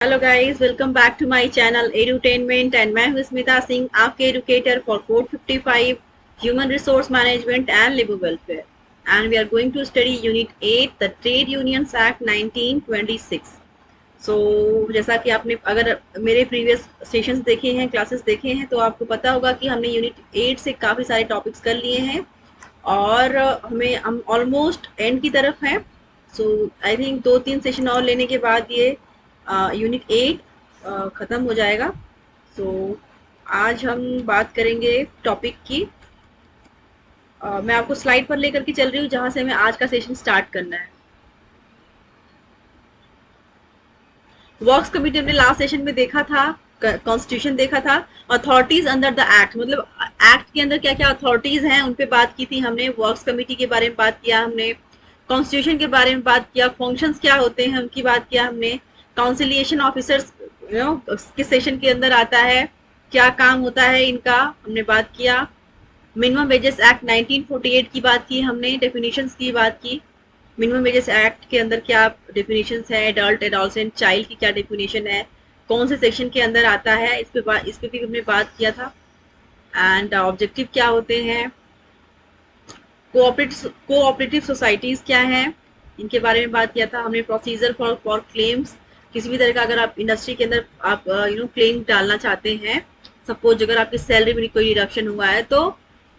Hello guys, welcome back to my channel Edutainment and मैं हूं स्मिता सिंह, आपके educator for code 55 human resource management and labour welfare and we are going to study unit 8 the trade unions act 1926। So जैसा कि आपने अगर मेरे previous sessions देखे हैं, क्लासेस देखे हैं, तो आपको पता होगा कि हमने यूनिट 8 से काफ़ी सारे टॉपिक्स कर लिए हैं और हम ऑलमोस्ट एंड की तरफ हैं। सो आई थिंक 2-3 सेशन और लेने के बाद ये यूनिट 8 ख़त्म हो जाएगा। सो आज हम बात करेंगे टॉपिक की। मैं आपको स्लाइड पर लेकर के चल रही हूँ जहाँ से हमें आज का सेशन स्टार्ट करना है। वर्क्स कमिटी हमने लास्ट सेशन में देखा था, कॉन्स्टिट्यूशन देखा था, अथॉरिटीज अंडर द एक्ट, मतलब एक्ट के अंदर क्या क्या अथॉरिटीज हैं उन पे बात की थी हमने। वर्क्स कमिटी के बारे में बात किया हमने, कॉन्स्टिट्यूशन के बारे में बात किया, फंक्शंस क्या होते हैं उनकी बात किया हमने, काउंसिलिएशन ऑफिसर्स किस सेशन के अंदर आता है, क्या काम होता है इनका, हमने बात किया। मिनिमम वेजेस एक्ट 1948 की बात की हमने, डेफिनेशंस की बात की। मिनिमम वेजेस एक्ट के अंदर क्या डेफिनेशंस है, एडल्ट, एडोलसेंट, चाइल्ड की क्या डेफिनेशन है, कौन से सेक्शन के अंदर आता है, इस पे भी हमने बात किया था। एंड ऑब्जेक्टिव क्या होते हैं, कोऑपरेटिव सोसाइटीज क्या हैं, इनके बारे में बात किया था हमने। प्रोसीजर फॉर क्लेम्स, किसी भी तरह का अगर आप इंडस्ट्री के अंदर आप क्लेम डालना चाहते हैं, सपोज अगर आपकी सैलरी में कोई रिडक्शन हुआ है, तो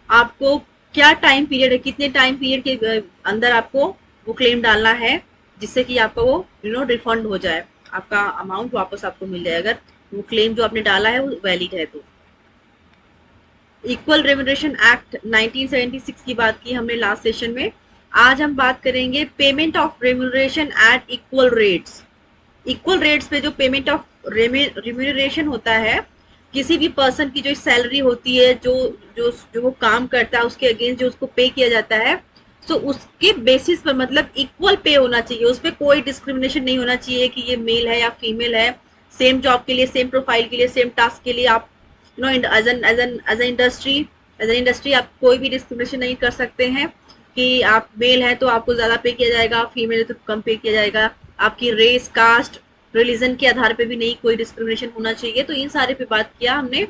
आपको क्या टाइम पीरियड है, कितने टाइम पीरियड के अंदर आपको वो क्लेम डालना है जिससे कि आपका वो रिफंड हो जाए, आपका अमाउंट वापस आपको मिल जाए अगर वो क्लेम जो आपने डाला है वो वैलिड है तो। इक्वल रेम्यूनरेशन एक्ट 1976 की बात की हमने लास्ट सेशन में। आज हम बात करेंगे payment of remuneration at equal rates. Equal rates पे जो पेमेंट ऑफ रेम्यूनरेशन होता है, किसी भी पर्सन की जो सैलरी होती है, जो जो जो वो काम करता है उसके अगेंस्ट जो उसको पे किया जाता है, तो उसके बेसिस पर मतलब इक्वल पे होना चाहिए, उस पर कोई डिस्क्रिमिनेशन नहीं होना चाहिए कि ये मेल है या फीमेल है। सेम जॉब के लिए, सेम प्रोफाइल के लिए, सेम टास्क के लिए आप एज एन इंडस्ट्री आप कोई भी डिस्क्रिमिनेशन नहीं कर सकते हैं कि आप मेल है तो आपको ज्यादा पे किया जाएगा, फीमेल है तो कम पे किया जाएगा। आपकी रेस, कास्ट, रिलीजन के आधार पे भी नहीं कोई डिस्क्रिमिनेशन होना चाहिए। तो इन सारे पे बात किया हमने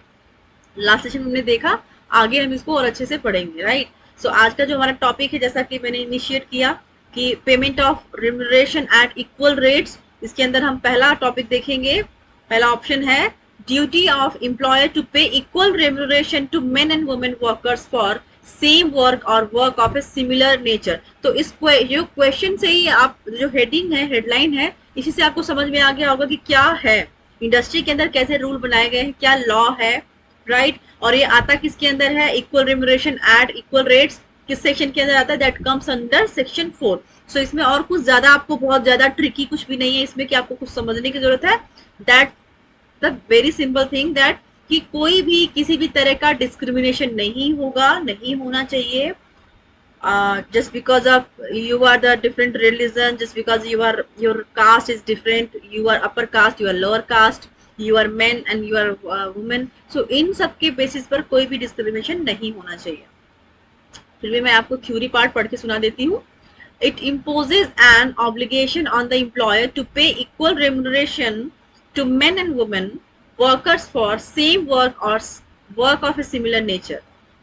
लास्ट सेशन में, हमने देखा। आगे हम इसको और अच्छे से पढ़ेंगे, राइट। सो आज का जो हमारा टॉपिक है, जैसा कि मैंने इनिशिएट किया कि payment of remuneration at equal rates, इसके अंदर हम पहला टॉपिक देखेंगे। पहला ऑप्शन है duty of employer to pay equal remuneration to men and women workers for same work और work of a similar nature. तो इस जो क्वेश्चन से ही आप जो हेडिंग है, हेडलाइन है, इसी से आपको समझ में आ गया होगा कि क्या है इंडस्ट्री के अंदर, कैसे रूल बनाए गए हैं, क्या लॉ है, राइट। और ये आता किसके अंदर है, equal remuneration at equal rates किस सेक्शन के अंदर आता है, that comes under section 4। So इसमें और कुछ ज्यादा आपको बहुत ज्यादा ट्रिकी कुछ भी नहीं है इसमें कि आपको कुछ समझने की जरूरत है। That the very simple thing that कि कोई भी किसी भी तरह का डिस्क्रिमिनेशन नहीं होगा, नहीं होना चाहिए। Just because of you are the different religion, just because your caste is different, you are upper caste, you are lower caste, you are men and you are women, so इन सब के basis पर कोई भी discrimination नहीं होना चाहिए। फिर भी मैं आपको थ्योरी पार्ट पढ़ के सुना देती हूँ। It imposes an obligation on the employer to pay equal remuneration to men and women workers for same work or work of a similar nature.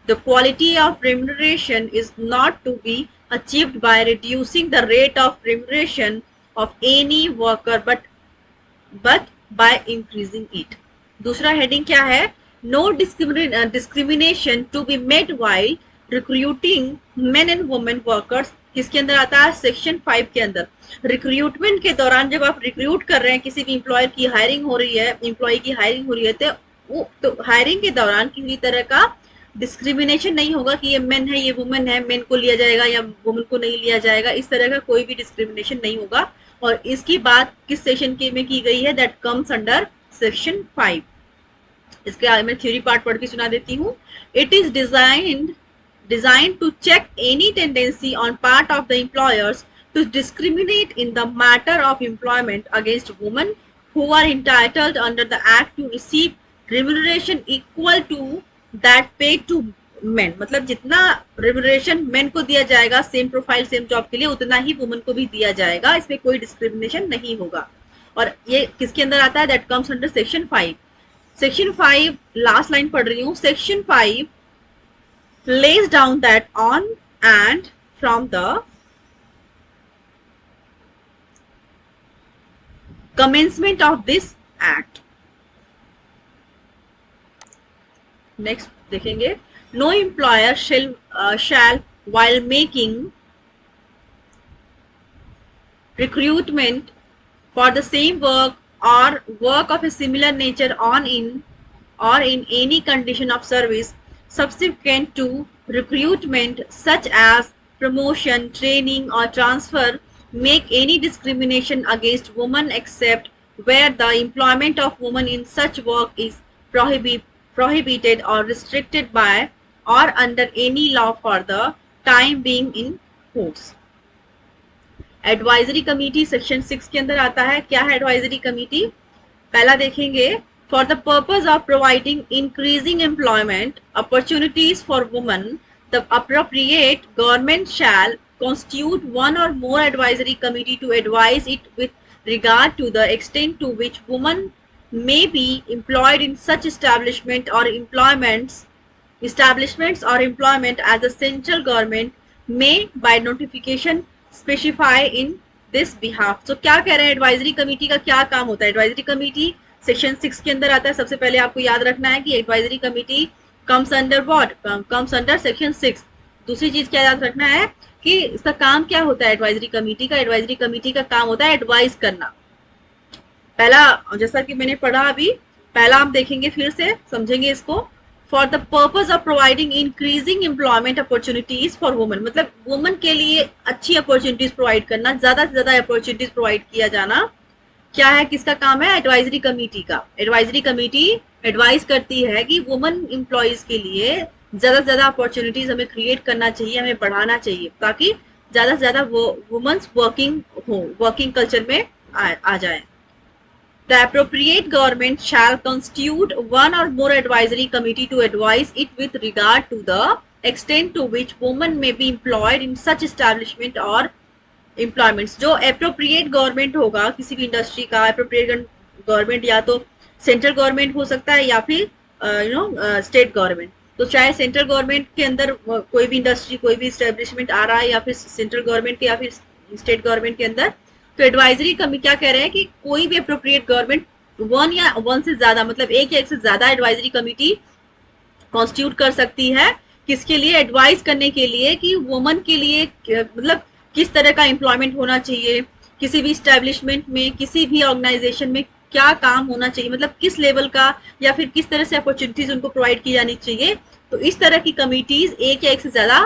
The quality of remuneration is not to be achieved by reducing the rate of remuneration of any worker but by increasing it. दूसरा heading क्या है, no discrimination to be made while recruiting men and women workers, किसके अंदर आता है, section 5 के अंदर। Recruitment के दौरान जब आप रिक्रूट कर रहे हैं, किसी भी एम्प्लॉयर की हायरिंग हो रही है, एम्प्लॉय की हायरिंग हो रही है, तो हायरिंग के दौरान किसी तरह का डिस्क्रिमिनेशन नहीं होगा कि ये मेन है, ये वुमेन है, मेन को लिया जाएगा या वुमेन को नहीं लिया जाएगा, इस तरह का कोई भी डिस्क्रिमिनेशन नहीं होगा। और इसकी बात किस सेक्शन के में की गई है, दैट कम्स अंडर सेक्शन 5। इसके आगे मैं थ्योरी पार्ट पढ़ के सुना देती हूँ। It is designed to check any tendency on part of the employers to discriminate in the matter of employment against women who are entitled under the act to receive remuneration equal to that paid to men। मतलब जितना remuneration main को दिया जाएगा same profile same job के लिए, उतना ही women को भी दिया जाएगा, इसमें कोई डिस्क्रिमिनेशन नहीं होगा। और ये किसके अंदर आता है? That comes under section 5. Section 5 last line पढ़ रही हूँ. Section 5 lays down that on and from the commencement of this act. Next देखेंगे. No employer shall while making recruitment for the same work or work of a similar nature or in any condition of service subsequent to recruitment, such as promotion, training or transfer, make any discrimination against women except where the employment of women in such work is prohibited or restricted by or under any law for the time being in force. Advisory committee section 6 के अंदर आता है. क्या है advisory committee? पहला देखेंगे. For the purpose of providing increasing employment opportunities for women, the appropriate government shell constitute one or more advisory committee to advise it with regard to the extent to which women may be employed in such establishment or employment as the central government may by notification specify in this behalf. So क्या कह रहे हैं? Advisory committee का क्या काम होता है? Advisory committee section 6 के अंदर आता है. सबसे पहले आपको याद रखना है कि advisory committee comes under what? Comes under section 6. दूसरी चीज क्या याद रखना है कि इसका काम क्या होता है एडवाइजरी कमेटी का? एडवाइजरी कमेटी का काम होता है एडवाइज करना. पहला जैसा कि मैंने पढ़ा अभी, पहला हम देखेंगे फिर से समझेंगे इसको. For the purpose of providing increasing employment opportunities for women, मतलब वुमेन के लिए अच्छी अपॉर्चुनिटीज प्रोवाइड करना, ज्यादा से ज्यादा अपॉर्चुनिटीज प्रोवाइड किया जाना. क्या है, किसका काम है? एडवाइजरी कमेटी का. एडवाइजरी कमेटी एडवाइज करती है कि वुमेन एम्प्लॉयज के लिए ज्यादा से ज्यादा अपॉर्चुनिटीज हमें क्रिएट करना चाहिए, हमें बढ़ाना चाहिए, ताकि ज्यादा से ज्यादा वुमेन्स वर्किंग हो, वर्किंग कल्चर में आ जाए. The appropriate government shall constitute one or more advisory committee to advise it with regard to the extent to which women may be employed in such establishment or employments. जो appropriate government होगा किसी भी industry का, appropriate government या तो central government हो सकता है या फिर स्टेट गवर्नमेंट. तो चाहे सेंट्रल गवर्नमेंट के अंदर कोई भी इंडस्ट्री, कोई भी एस्टेब्लिशमेंट आ रहा है या फिर सेंट्रल गवर्नमेंट के या फिर स्टेट गवर्नमेंट के अंदर, तो एडवाइजरी कमेटी क्या कह रहे हैं कि कोई भी अप्रोप्रिएट गवर्नमेंट वन या वन से ज्यादा, मतलब एक या एक से ज्यादा एडवाइजरी कमेटी कॉन्स्टिट्यूट कर सकती है. किसके लिए? एडवाइज करने के लिए कि वुमन के लिए मतलब किस तरह का एम्प्लॉयमेंट होना चाहिए, किसी भी स्टैब्लिशमेंट में, किसी भी ऑर्गेनाइजेशन में क्या काम होना चाहिए, मतलब किस लेवल का या फिर किस तरह से अपॉर्चुनिटीज उनको प्रोवाइड की जानी चाहिए. तो इस तरह की कमिटीज एक या एक से ज्यादा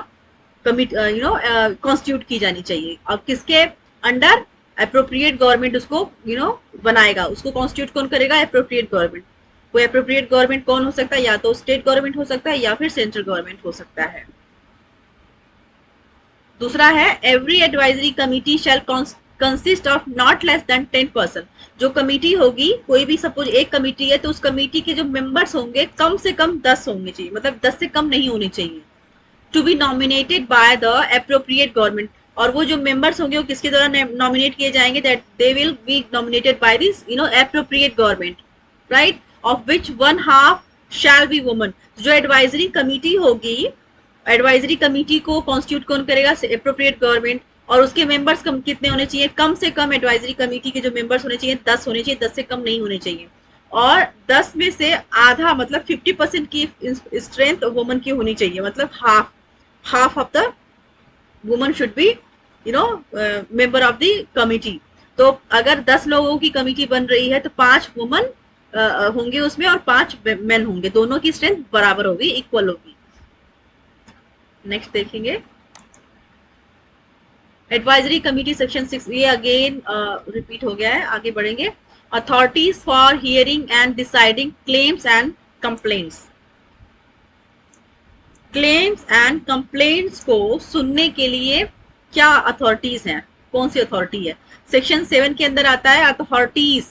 कॉन्स्टिट्यूट की जानी चाहिए. और किसके अंडर? अप्रोप्रिएट गवर्नमेंट उसको बनाएगा. उसको कॉन्स्टिट्यूट कौन करेगा? Appropriate government. कोई अप्रोप्रिएट गवर्नमेंट कौन हो सकता है? या तो स्टेट गवर्नमेंट हो सकता है या फिर सेंट्रल गवर्नमेंट हो सकता है. दूसरा है every advisory committee shell consist of not less than 10%. जो कमिटी होगी, कोई भी सपोज एक कमिटी है तो उस कमिटी के जो मेंबर्स होंगे कम से कम 10 होंगे चाहिए, मतलब 10 से कम नहीं होने चाहिए. To be nominated by the appropriate government. और वो जो मेंबर्स होंगे वो किसके द्वारा नॉमिनेट किए जाएंगे? That they will be nominated by this appropriate government, right, of which 1/2 shall be woman. जो एडवाइजरी कमिटी होगी, एडवाइजरी कमिटी को कॉन्स्टिट्यूट कौन करेगा? Appropriate government. और उसके मेंबर्स कितने होने चाहिए? कम से कम एडवाइजरी कमिटी के जो मेंबर्स होने चाहिए 10 होने चाहिए, 10 से कम नहीं होने चाहिए. और 10 में से आधा, मतलब 50% की स्ट्रेंथ वुमन की होनी चाहिए, मतलब half of the woman should be member of the committee. तो अगर 10 लोगों की कमिटी बन रही है तो 5 वुमन होंगे उसमें और 5 मेन होंगे. दोनों की स्ट्रेंथ बराबर होगी, इक्वल होगी. नेक्स्ट देखेंगे एडवाइजरी कमिटी सेक्शन 6. ये अगेन रिपीट हो गया है, आगे बढ़ेंगे. Authorities for hearing and deciding claims and complaints. Claims and complaints को सुनने के लिए क्या अथॉरिटीज हैं? कौन सी अथॉरिटी है? सेक्शन 7 के अंदर आता है authorities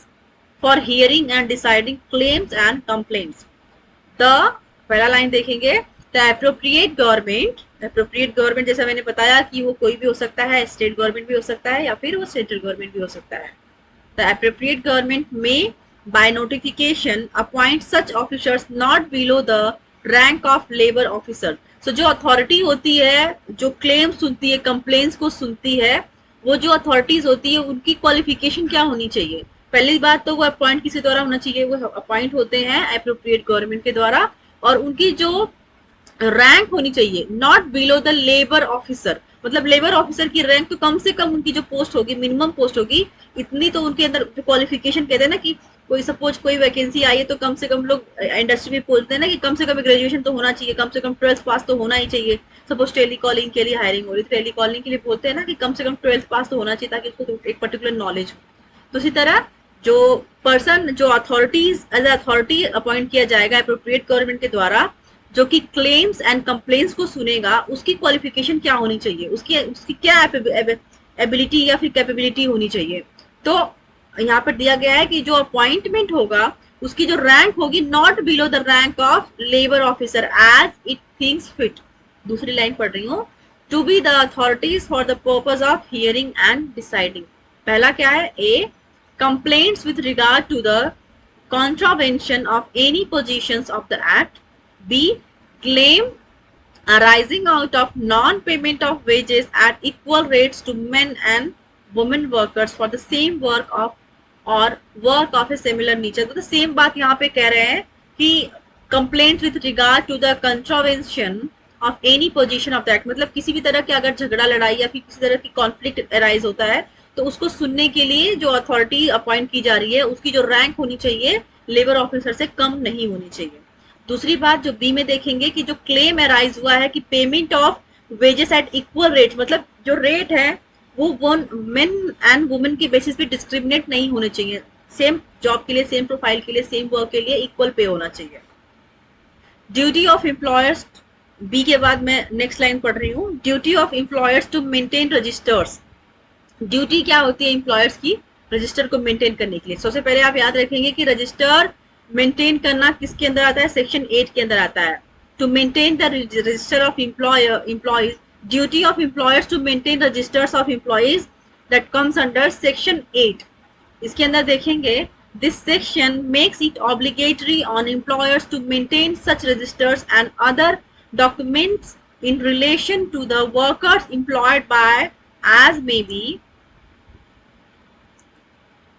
for hearing and deciding claims and complaints. The पहला लाइन देखेंगे. The appropriate government. Appropriate government जैसा मैंने बताया कि वो कोई भी हो सकता है, स्टेट गवर्नमेंट भी हो सकता है या फिर वो सेंट्रल गवर्नमेंट भी हो सकता है. The the appropriate government may by notification appoint such officers not below the rank of labour officer. So जो अथॉरिटी होती है, जो क्लेम सुनती है, कंप्लेन्स को सुनती है, वो जो अथॉरिटीज होती है उनकी क्वालिफिकेशन क्या होनी चाहिए? पहली बात तो वो अपॉइंट किसी द्वारा होना चाहिए, वो अपॉइंट होते हैं एप्रोप्रिएट गवर्नमेंट के द्वारा, और उनकी जो रैंक होनी चाहिए not below the labour officer, मतलब लेबर ऑफिसर की रैंक तो कम से कम उनकी जो पोस्ट होगी, मिनिमम पोस्ट होगी, इतनी तो उनके अंदर जो क्वालिफिकेशन कहते हैं ना कि कोई सपोज कोई वैकेंसी आई है तो कम से कम लोग इंडस्ट्री में बोलते हैं ना कि कम से कम ग्रेजुएशन तो होना चाहिए, कम से कम 12th पास तो होना ही चाहिए। सपोज टेलीकॉलिंग के लिए हायरिंग हो रही है, टेलीकॉलिंग के लिए बोलते हैं ना कि कम से कम 12th पास तो होना चाहिए ताकि उसको एक पर्टिकुलर नॉलेज हो। तो इसी तरह जो पर्सन, जो अथॉरिटीज एज अथॉरिटी अपॉइंट किया जाएगा अप्रोप्रिएट गवर्नमेंट के द्वारा, जो कि क्लेम्स एंड कंप्लेन्स को सुनेगा, उसकी क्वालिफिकेशन क्या होनी चाहिए, उसकी क्या एबिलिटी या फिर कैपेबिलिटी होनी चाहिए। तो यहाँ पर दिया गया है कि जो अपॉइंटमेंट होगा उसकी जो रैंक होगी not below the rank of labour officer as it thinks fit. दूसरी लाइन पढ़ रही हूँ, to be the authorities for the purpose of hearing and deciding. पहला क्या है? A, complaints with regard to the contravention of any positions of the act. B, claim arising out of non-payment of wages at equal rates to men and women workers for the same work of or work of a similar nature। तो same बात यहाँ पे कह रहे हैं कि complaints with regard to the contravention of any position of the act, मतलब किसी भी तरह के अगर झगड़ा लड़ाई या फिर किसी तरह की कॉन्फ्लिक्ट अराइज होता है तो उसको सुनने के लिए जो अथॉरिटी अपॉइंट की जा रही है उसकी जो रैंक होनी चाहिए लेबर ऑफिसर से कम नहीं होनी चाहिए। दूसरी बात जो बी में देखेंगे कि जो क्लेम अराइज हुआ है कि payment of wages at equal rate, मतलब जो रेट है वो मेन एंड वुमेन के बेसिस पे डिस्क्रिमिनेट नहीं होने चाहिए, सेम जॉब के लिए, सेम प्रोफाइल के लिए, सेम वर्क के लिए इक्वल पे होना चाहिए। ड्यूटी ऑफ एम्प्लॉयर्स, बी के बाद मैं नेक्स्ट लाइन पढ़ रही हूँ, duty of employers to maintain registers. Duty क्या होती है एम्प्लॉयर्स की? रजिस्टर को मेंटेन करने के लिए। सबसे पहले आप याद रखेंगे कि रजिस्टर मेंटेन करना किसके अंदर आता है? सेक्शन 8 के अंदर आता है। To maintain the register of employees, duty of employers to maintain registers of employees that comes under section 8। इसके अंदर देखेंगे this section makes it obligatory on employers to maintain such registers and other documents in relation to the workers employed by as may be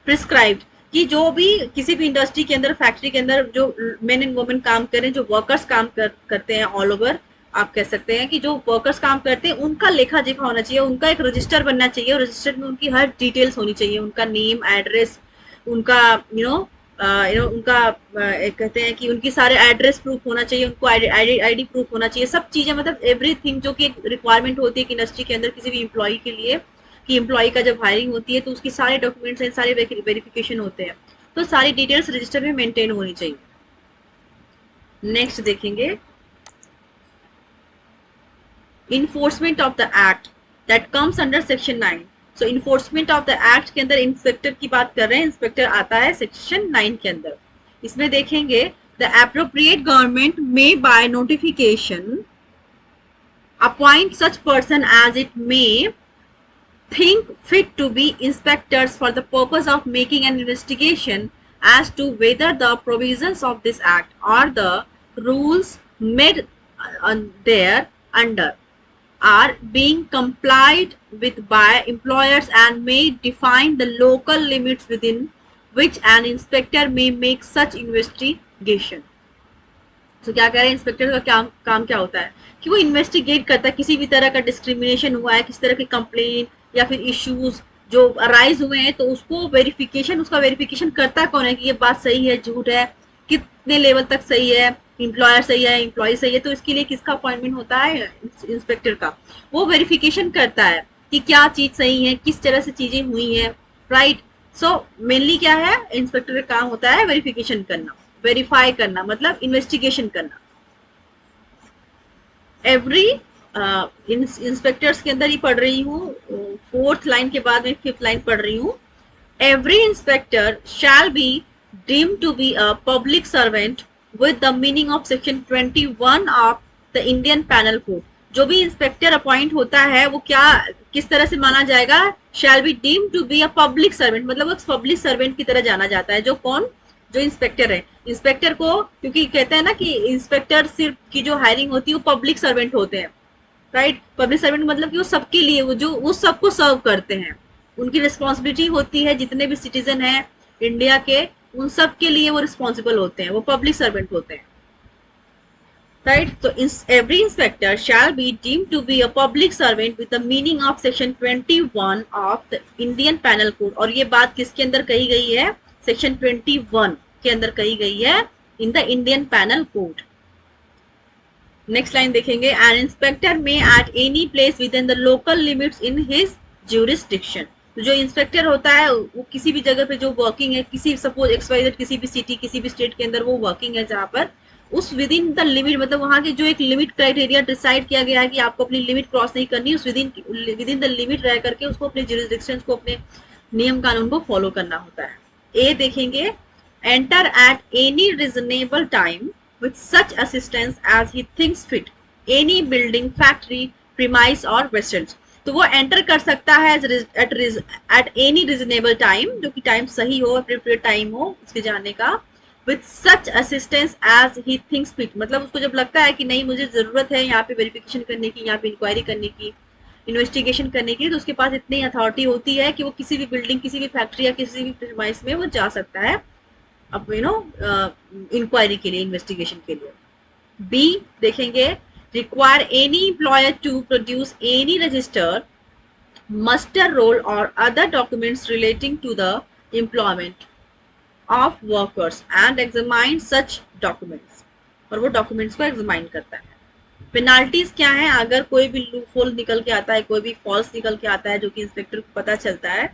prescribed, कि जो भी किसी भी industry के अंदर, फैक्ट्री के अंदर जो मेन एंड वुमेन काम कर रहे हैं, जो वर्कर्स काम करते हैं ऑल ओवर, आप कह सकते हैं कि जो वर्कर्स काम करते हैं उनका लेखा जोखा होना चाहिए, उनका एक रजिस्टर बनना चाहिए, और रजिस्टर में उनकी हर डिटेल्स होनी चाहिए, उनका नेम, एड्रेस, उनका उनका कहते हैं कि उनकी सारे एड्रेस प्रूफ होना चाहिए, उनको आईडी प्रूफ होना चाहिए, सब चीजें, मतलब एवरीथिंग जो कि रिक्वायरमेंट होती है कि इंडस्ट्री के अंदर किसी भी एम्प्लॉय के लिए, कि एम्प्लॉय का जब हायरिंग होती है तो उसकी सारे डॉक्यूमेंट्स हैं, सारे वेरिफिकेशन होते हैं, तो सारी डिटेल्स रजिस्टर में मेंटेन होनी चाहिए। नेक्स्ट देखेंगे enforcement of the act that comes under section 9। So enforcement of the act के अंदर इंस्पेक्टर की बात कर रहे हैं, इंस्पेक्टर आता है सेक्शन 9 के अंदर। इसमें देखेंगे the appropriate government may by notification appoint such person as it may think fit to be inspectors for the purpose of making an investigation as to whether the provisions of this act or the rules made there under are being complied with by employers and may define the local limits within which an inspector may make such investigation। तो क्या कह रहे हैं, inspector का काम क्या होता है कि वो इन्वेस्टिगेट करता है किसी भी तरह का डिस्क्रिमिनेशन हुआ है, किसी तरह की कंप्लेन या फिर इश्यूज जो अराइज हुए हैं, तो उसको उसका वेरिफिकेशन करता कौन है कि ये बात सही है, झूठ है, कितने लेवल तक सही है, एम्प्लॉयर सही है, एम्प्लॉय सही है। तो इसके लिए किसका अपॉइंटमेंट होता है? इंस्पेक्टर का। वो वेरिफिकेशन करता है कि क्या चीज सही है, किस तरह से चीजें हुई है, राइट। सो मेनली क्या है, इंस्पेक्टर का काम होता है वेरिफिकेशन करना, वेरीफाई करना, मतलब इन्वेस्टिगेशन करना। एवरी इंस्पेक्टर्स के अंदर ही पढ़ रही हूँ, 4th लाइन के बाद में 5th लाइन पढ़ रही हूँ। Every inspector shall be deemed to be a public servant with the meaning of section 21 of the Indian penal code. जो भी इंस्पेक्टर अपॉइंट होता है वो क्या किस तरह से माना जाएगा, shall be deem to be a public servant, मतलब वो पब्लिक सर्वेंट की तरह जाना जाता है। जो कौन, जो इंस्पेक्टर है, इंस्पेक्टर को, क्योंकि कहते हैं ना कि इंस्पेक्टर सिर्फ की जो हायरिंग होती है वो पब्लिक सर्वेंट होते हैं, राइट। पब्लिक सर्वेंट मतलब कि वो सबके लिए, वो जो वो सबको सर्व करते हैं, उनकी रिस्पॉन्सिबिलिटी होती है, जितने भी सिटीजन हैं इंडिया के उन सब के लिए वो रिस्पॉन्सिबल होते हैं, वो पब्लिक सर्वेंट होते हैं, right? So every inspector shall be deemed to be a public servant with the meaning of section 21 of the Indian Penal Code। और ये बात किसके अंदर कही गई है, सेक्शन 21 के अंदर कही गई है, in the Indian penal code. Next line देखेंगे, एन इंस्पेक्टर में at any place with in the local limits in his jurisdiction. तो जो इंस्पेक्टर होता है वो किसी भी जगह पे जो वर्किंग है, किसी सपोज एक्सवाइजेड किसी भी सिटी किसी भी स्टेट के अंदर वो वर्किंग है, जहाँ पर उस विद इन द लिमिट, मतलब वहां के जो एक लिमिट क्राइटेरिया डिसाइड किया गया है कि आपको अपनी लिमिट क्रॉस नहीं करनी, उस विद इन द लिमिट रह करके उसको अपने ज्यूरिस्डिक्शन को, अपने नियम कानून को फॉलो करना होता है। ए देखेंगे, enter at any reasonable time with such assistance as he thinks fit any building, factory, premise or residence। तो वो एंटर कर सकता है at any reasonable time, जो कि टाइम सही हो, appropriate टाइम हो उसके जाने का, with such assistance as he thinks fit, मतलब उसको जब लगता है कि नहीं मुझे जरूरत है यहाँ पे वेरिफिकेशन करने की, यहाँ पे इंक्वायरी करने की, इन्वेस्टिगेशन करने की, तो उसके पास इतनी अथॉरिटी होती है कि वो किसी भी बिल्डिंग, किसी भी फैक्ट्री या किसी भी प्रीमाइस में वो जा सकता है अब इंक्वायरी के लिए, इन्वेस्टिगेशन के लिए। बी देखेंगे, require any employer to produce any register, muster roll और other documents relating to the employment of workers and examine such documents, और वो डॉक्यूमेंट्स को एग्जामाइन करता है। पेनाल्टीज क्या है, अगर कोई भी लूपहोल निकल के आता है, कोई भी फॉल्स निकल के आता है जो कि इंस्पेक्टर को पता चलता है,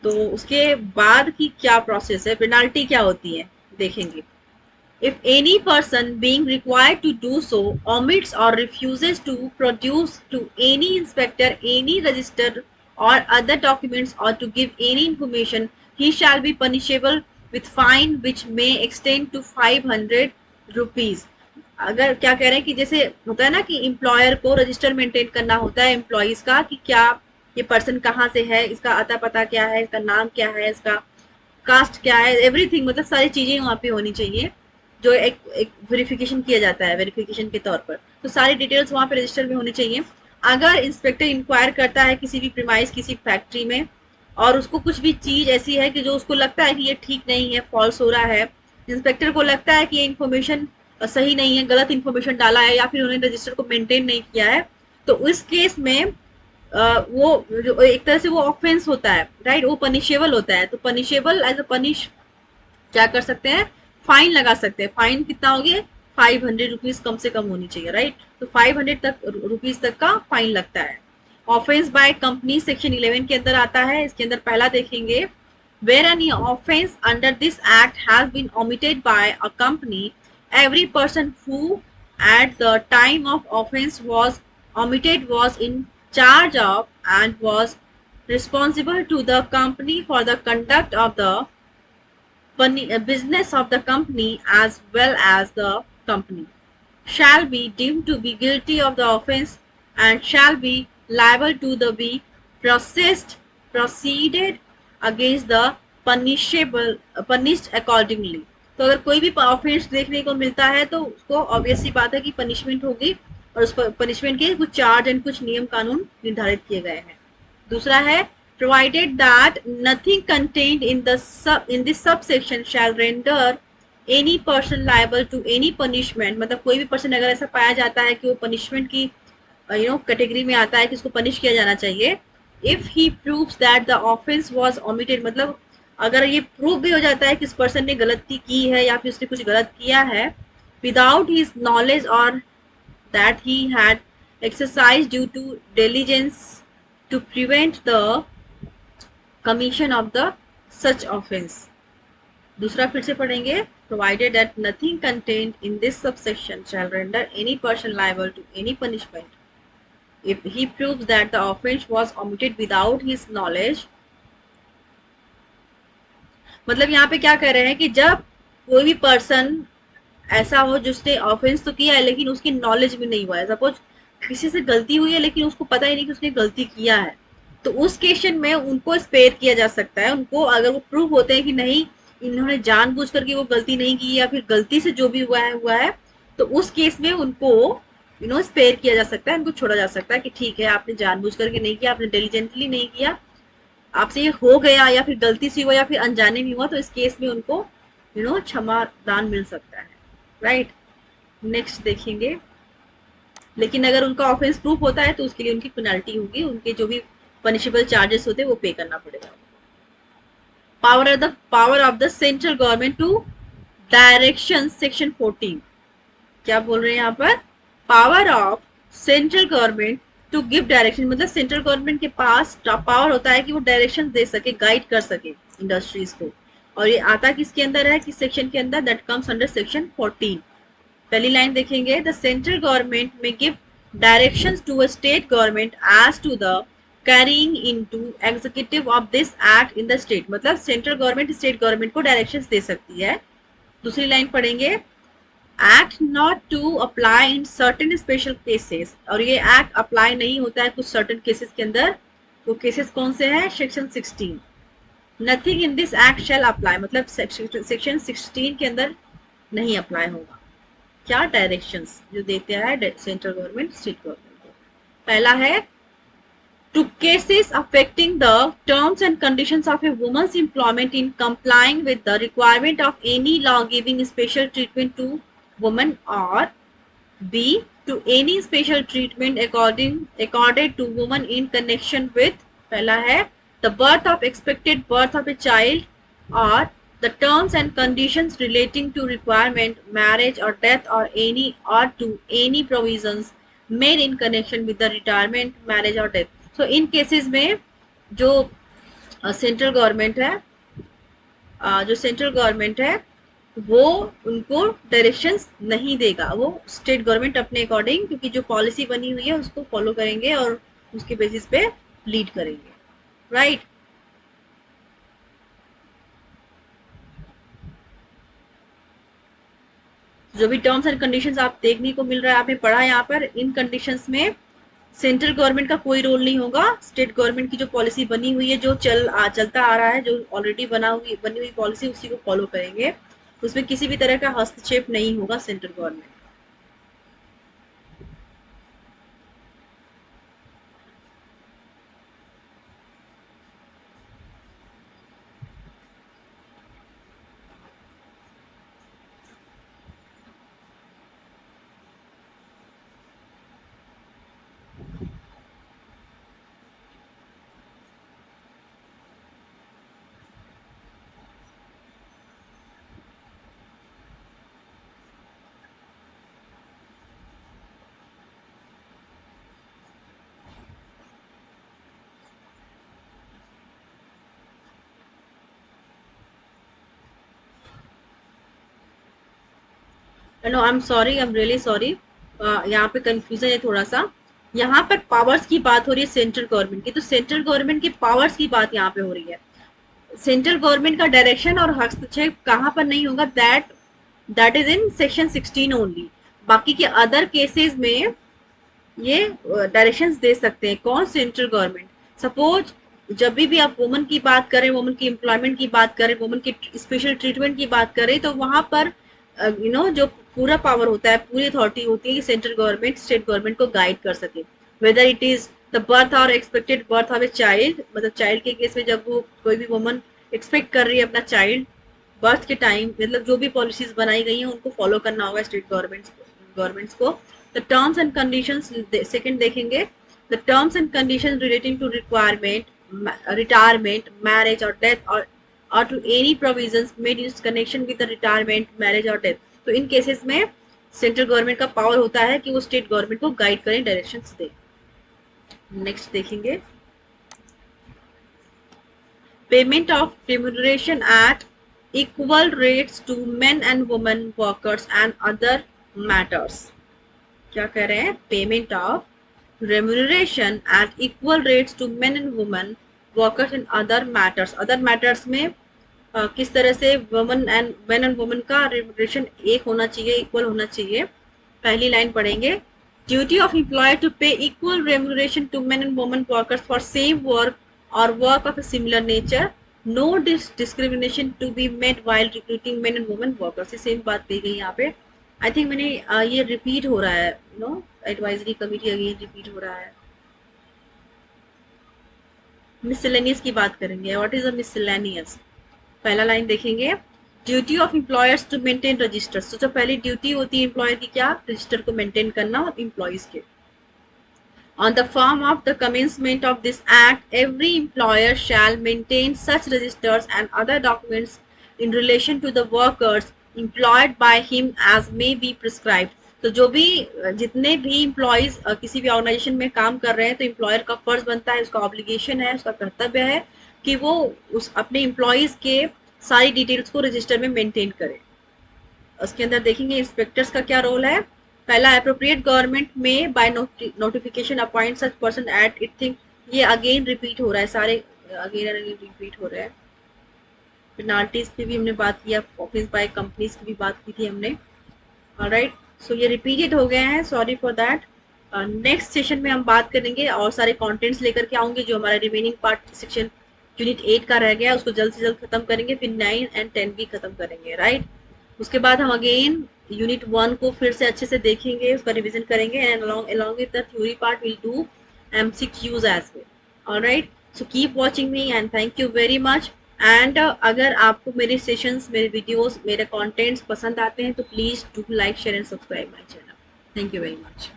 तो उसके बाद की क्या प्रोसेस है, पेनाल्टी क्या होती है देखेंगे। If any person being required to do so omits or refuses to produce to any inspector any register or other documents or to give any information, he shall be punishable with fine which may extend to 500 rupees। अगर क्या कह रहे हैं कि जैसे होता है ना कि एम्प्लॉयर को रजिस्टर मेंटेन करना होता है एम्प्लॉइज का, कि क्या ये पर्सन कहाँ से है, इसका अता पता क्या है, इसका नाम क्या है, इसका कास्ट क्या है, एवरीथिंग, मतलब सारी चीजें वहाँ पे होनी चाहिए, जो एक वेरिफिकेशन किया जाता है, वेरिफिकेशन के तौर पर, तो सारी डिटेल्स वहाँ पे रजिस्टर में होनी चाहिए। अगर इंस्पेक्टर इंक्वायर करता है किसी भी प्रीमाइस, किसी फैक्ट्री में, और उसको कुछ भी चीज ऐसी है कि जो उसको लगता है कि ये ठीक नहीं है, फॉल्स हो रहा है, इंस्पेक्टर को लगता है कि ये इन्फॉर्मेशन सही नहीं है, गलत इन्फॉर्मेशन डाला है, या फिर उन्होंने रजिस्टर को मेंटेन नहीं किया है, तो उस केस में वो जो एक तरह से वो ऑफेंस होता है, राइट, वो पनिशेबल होता है। तो पनिशेबल एज अ पनिश क्या कर सकते हैं, फाइन लगा सकते हैं। फाइन कितना हो गया, 500 रुपीज कम से कम होनी चाहिए, राइट। तो 500 तक रुपीज तक का फाइन लगता है। ऑफेंस बाय कंपनी सेक्शन 11 के अंदर आता है। इसके अंदर पहला देखेंगे, where any offence under this act has been omitted by a company, every person who at the time of offense was omitted was in charge of and was responsible to the company for the conduct of the business of the company as well as the company shall be deemed to be guilty of the offense and shall be liable to the be proceeded against the punishable punished accordingly। तो अगर कोई भी offence देखने को मिलता है तो उसको ऑब्वियस सी बात है कि पनिशमेंट होगी, और उस पनिशमेंट के कुछ चार्ज एंड कुछ नियम कानून निर्धारित किए गए हैं। दूसरा है, provided that nothing contained in this subsection shall render any person liable to any punishment, मतलब कोई भी पर्सन अगर ऐसा पाया जाता है कि वो पनिशमेंट की कैटेगरी में आता है कि उसको पनिश किया जाना चाहिए, if he proves that the offense was omitted, मतलब अगर ये प्रूव भी हो जाता है कि इस पर्सन ने गलती की है या फिर उसने कुछ गलत किया है, विदाउट हिज नॉलेज और that he had exercise due to diligence to prevent the commission of the such offence. दूसरा फिर से पढ़ेंगे, provided that nothing contained in this subsection shall render any person liable to any punishment if he proves that the offence was omitted without his knowledge. मतलब यहाँ पे क्या कह रहे हैं कि जब कोई भी पर्सन ऐसा हो जिसने ऑफेंस तो किया है लेकिन उसकी नॉलेज भी नहीं हुआ है, सपोज किसी से गलती हुई है लेकिन उसको पता ही नहीं कि उसने गलती किया है, तो उस केशन में उनको स्पेयर किया जा सकता है। उनको अगर वो प्रूव होते हैं कि नहीं इन्होंने जानबूझ करके वो गलती नहीं की या फिर गलती से जो भी हुआ है, तो उस केस में उनको स्पेयर किया जा सकता है, उनको छोड़ा जा सकता है कि ठीक है आपने जानबूझ करके नहीं किया, आपने डिलीजेंटली नहीं किया, आपसे ये हो गया या फिर गलती से हुआ या फिर अनजाने में हुआ, तो इस केस में उनको क्षमा दान मिल सकता है, राइट। नेक्स्ट देखेंगे, लेकिन अगर उनका ऑफेंस प्रूफ होता है तो उसके लिए उनकी पेनल्टी होगी, उनके जो भी पनिशेबल चार्जेस होते हैं वो पे करना पड़ेगा। Power of the central government to direction section 14, क्या बोल रहे हैं यहाँ पर, power of central government to give direction, मतलब सेंट्रल गवर्नमेंट के पास पावर होता है कि वो डायरेक्शन दे सके, गाइड कर सके इंडस्ट्रीज को, और ये आता किसके अंदर है, किस सेक्शन के अंदर, दैट कम्स अंडर सेक्शन 14। पहली लाइन देखेंगे, the central government may give directions to a state government as to the carrying into executive of this act in the state, मतलब सेंट्रल गवर्नमेंट स्टेट गवर्नमेंट को directions दे सकती है। दूसरी line पढ़ेंगे, act not to apply in certain special cases, और ये act apply नहीं होता है कुछ सर्टेन केसेस के अंदर, वो केसेस कौन से हैं, section 16, nothing in this act shall apply, मतलब सेक्शन 16 के अंदर नहीं अप्लाई होगा, क्या डायरेक्शंस जो देते हैं सेंट्रल गवर्नमेंट स्टेट गवर्नमेंट को। पहला है to cases affecting the terms and conditions of a woman's employment in complying with the requirement of any law giving special treatment to women, or B to any special treatment accorded to women in connection with, पहला है the birth of expected birth of a child, or the terms and conditions relating to requirement, marriage or death, or to any provisions made in connection with the retirement, marriage or death। so in cases में जो central government है, वो उनको directions नहीं देगा, वो state government अपने according, क्योंकि जो पॉलिसी बनी हुई है उसको फॉलो करेंगे और उसके बेसिस पे लीड करेंगे, राइट। जो भी टर्म्स एंड कंडीशंस आप देखने को मिल रहा है, आपने पढ़ा यहाँ पर, इन कंडीशंस में सेंट्रल गवर्नमेंट का कोई रोल नहीं होगा, स्टेट गवर्नमेंट की जो पॉलिसी बनी हुई है, जो चलता आ रहा है, जो ऑलरेडी बनी हुई पॉलिसी, उसी को फॉलो करेंगे, उसमें किसी भी तरह का हस्तक्षेप नहीं होगा central government. No I am sorry, I am really sorry, यहाँ पे कंफ्यूजन है थोड़ा सा। यहाँ पर पावर्स की बात हो रही है सेंट्रल गवर्नमेंट की, तो सेंट्रल गवर्नमेंट की पावर्स की बात यहाँ पे हो रही है। सेंट्रल गवर्नमेंट का डायरेक्शन और हस्तक्षेप कहाँ पर नहीं होगा, that is in section 16 only. बाकी के अदर केसेस में ये डायरेक्शंस दे सकते हैं, कौन, सेंट्रल गवर्नमेंट। सपोज जब भी आप वुमन की बात करें, वुमन की एम्प्लॉयमेंट की बात करें, वुमन की स्पेशल ट्रीटमेंट की बात करें, तो वहां पर जो पूरा पावर होता है, पूरी अथॉरिटी होती है कि सेंट्रल गवर्नमेंट स्टेट गवर्नमेंट को गाइड कर सके, whether it is the birth और expected birth of a child, मतलब चाइल्ड के केस में जब वो कोई भी वुमन एक्सपेक्ट कर रही है अपना चाइल्ड, बर्थ के टाइम, मतलब जो भी पॉलिसीज बनाई गई हैं उनको फॉलो करना होगा स्टेट गवर्नमेंट्स को। The terms and conditions, second देखेंगे, the terms and conditions relating to requirement, retirement, marriage और डेथ, और to any provisions made in connection with the retirement, marriage और डेथ। तो इन केसेस में सेंट्रल गवर्नमेंट का power होता है कि वो स्टेट गवर्नमेंट को गाइड करें, डायरेक्शंस दें। नेक्स्ट देखेंगे, payment of remuneration at equal rates to men and women workers and other matters। क्या कह रहे हैं, payment of remuneration at equal rates to men and women workers and other matters। Other matters में किस तरह से woman and main and woman का remuneration एक होना चाहिए, इक्वल होना चाहिए। पहली लाइन पढ़ेंगे, Duty of employer to pay equal remuneration to men and women workers for same work or work of a similar nature. No discrimination to be made while recruiting men and women workers. ये same बात कही गई यहाँ पे. I think मैंने ये repeat हो रहा है, no advisory committee again repeat हो रहा है. मिसलेनियस की बात करेंगे. What is a miscellaneous? पहला लाइन देखेंगे. Duty of employers to maintain registers. तो जो पहली ड्यूटी होती है एम्प्लॉयर की, क्या? रजिस्टर को मेंटेन करना एम्प्लॉयज के. On the form of the commencement of this act, every employer shall maintain such registers and other documents in relation to the workers employed by him as may be prescribed. तो जो भी जितने भी employees किसी भी organisation में काम कर रहे हैं, तो एम्प्लॉयर का फर्ज बनता है, उसका ऑब्लिगेशन है, उसका कर्तव्य है कि वो उस अपने एम्प्लॉयज के सारी डिटेल्स को रजिस्टर में मेंटेन करे. उसके अंदर देखेंगे इंस्पेक्टर्स का क्या रोल है. पहला, appropriate government may by notification appoint such person at it think. ये अगेन रिपीट हो रहा है, सारे अगेन रिपीट हो रहे हैं. पेनाल्टीज पे भी हमने बात किया, ऑफिस बाय कंपनीज की भी बात की थी हमने. ऑलराइट, सो ये रिपीटेड हो गए हैं, sorry for that. Next session में हम बात करेंगे और सारे कंटेंट्स लेकर के आऊंगे. जो हमारा रिमेनिंग पार्ट सेक्शन यूनिट 8 का रह गया, उसको जल्द से जल्द खत्म करेंगे, फिर 9 एंड 10 भी खत्म करेंगे. राइट, उसके बाद हम अगेन यूनिट 1 को फिर से अच्छे से देखेंगे, उसका रिवीजन करेंगे and along with the theory part we'll do MCQs as well. Alright, so keep watching me and thank you very much. And अगर आपको मेरे सेशंस, मेरे वीडियोस, मेरे कंटेंट्स पसंद आते हैं तो please do like, share and subscribe my channel. Thank you very much.